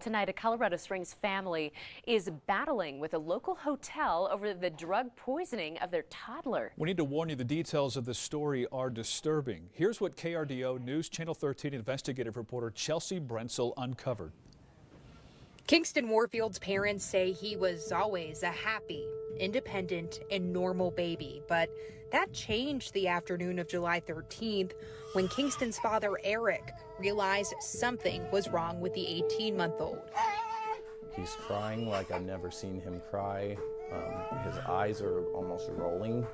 Tonight, a Colorado Springs family is battling with a local hotel over the drug poisoning of their toddler. We need to warn you, the details of this story are disturbing. Here's what KRDO News Channel 13 investigative reporter Chelsea Brentzel uncovered. Kingston Warfield's parents say he was always a happy, independent, and normal baby, but that changed the afternoon of July 13th when Kingston's father, Eric, realized something was wrong with the 18-month-old. He's crying like I've never seen him cry. His eyes are almost rolling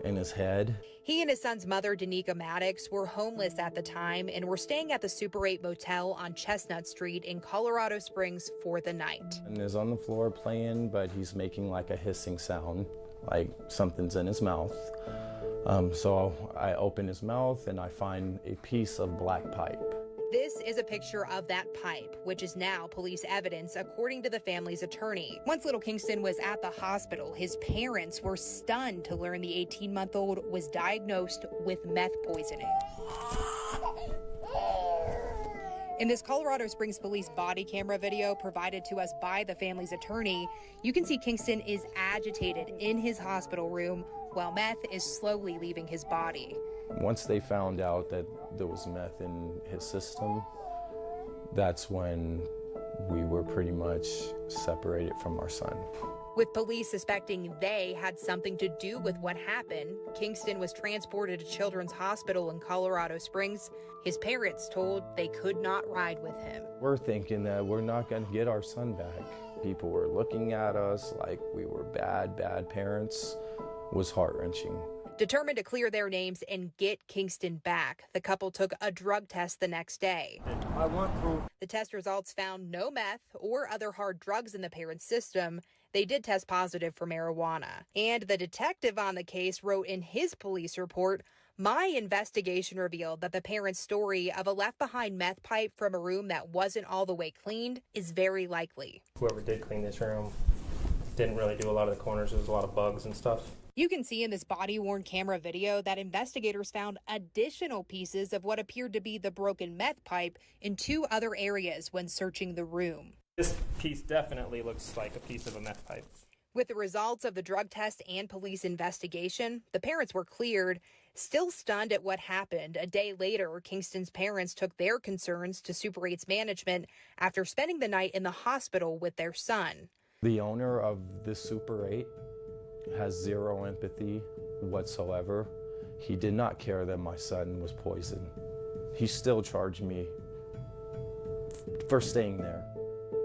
in his head. He and his son's mother, Danica Maddox, were homeless at the time and were staying at the Super 8 motel on Chestnut Street in Colorado Springs for the night. And he's on the floor playing, but he's making like a hissing sound, like something's in his mouth. So I open his mouth and I find a piece of black pipe. This is a picture of that pipe, which is now police evidence, according to the family's attorney. Once little Kingston was at the hospital, his parents were stunned to learn the 18-month-old was diagnosed with meth poisoning. In this Colorado Springs police body camera video provided to us by the family's attorney, you can see Kingston is agitated in his hospital room while meth is slowly leaving his body. Once they found out that there was meth in his system, that's when we were pretty much separated from our son. With police suspecting they had something to do with what happened, Kingston was transported to Children's Hospital in Colorado Springs. His parents told they could not ride with him. We're thinking that we're not going to get our son back. People were looking at us like we were bad parents. It was heart-wrenching. Determined to clear their names and get Kingston back, the couple took a drug test the next day. I want proof. The test results found no meth or other hard drugs in the parents' system. They did test positive for marijuana. And the detective on the case wrote in his police report, "My investigation revealed that the parents' story of a left-behind meth pipe from a room that wasn't all the way cleaned is very likely." Whoever did clean this room didn't really do a lot of the corners. There was a lot of bugs and stuff. You can see in this body-worn camera video that investigators found additional pieces of what appeared to be the broken meth pipe in two other areas when searching the room. This piece definitely looks like a piece of a meth pipe. With the results of the drug test and police investigation, the parents were cleared. Still stunned at what happened, a day later, Kingston's parents took their concerns to Super 8's management after spending the night in the hospital with their son. The owner of this Super 8 has zero empathy whatsoever. He did not care that my son was poisoned. He still charged me for staying there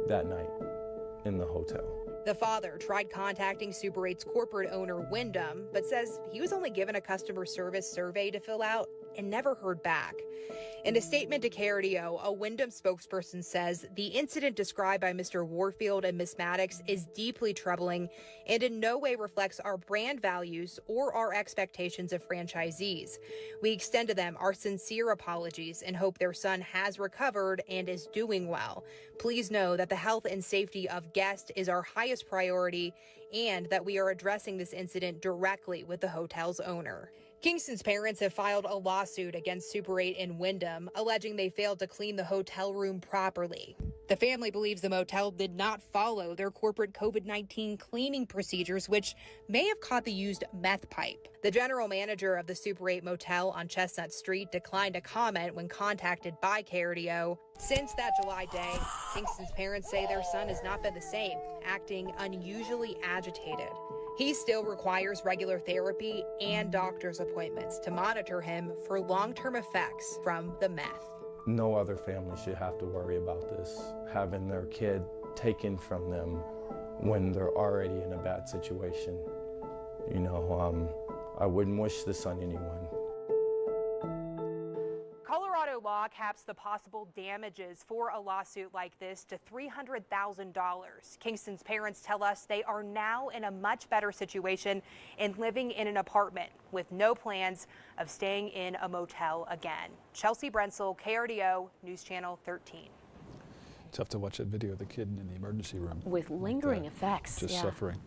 that night in the hotel. The father tried contacting Super 8's corporate owner, Wyndham, but says he was only given a customer service survey to fill out and never heard back. In a statement to KRDO, a Wyndham spokesperson says the incident described by Mr. Warfield and Ms. Maddox is deeply troubling and in no way reflects our brand values or our expectations of franchisees. We extend to them our sincere apologies and hope their son has recovered and is doing well. Please know that the health and safety of guests is our highest priority and that we are addressing this incident directly with the hotel's owner. Kingston's parents have filed a lawsuit against Super 8 and Wyndham, alleging they failed to clean the hotel room properly. The family believes the motel did not follow their corporate COVID-19 cleaning procedures, which may have caught the used meth pipe. The general manager of the Super 8 motel on Chestnut Street declined to comment when contacted by KRDO. Since that July day, Kingston's parents say their son has not been the same, acting unusually agitated. He still requires regular therapy and doctor's appointments to monitor him for long-term effects from the meth. No other family should have to worry about this, having their kid taken from them when they're already in a bad situation. You know, I wouldn't wish this on anyone. Colorado law caps the possible damages for a lawsuit like this to $300,000. Kingston's parents tell us they are now in a much better situation and living in an apartment with no plans of staying in a motel again. Chelsea Brentzel, KRDO, News Channel 13. Tough to watch that video of the kid in the emergency room. With lingering effects. Just suffering.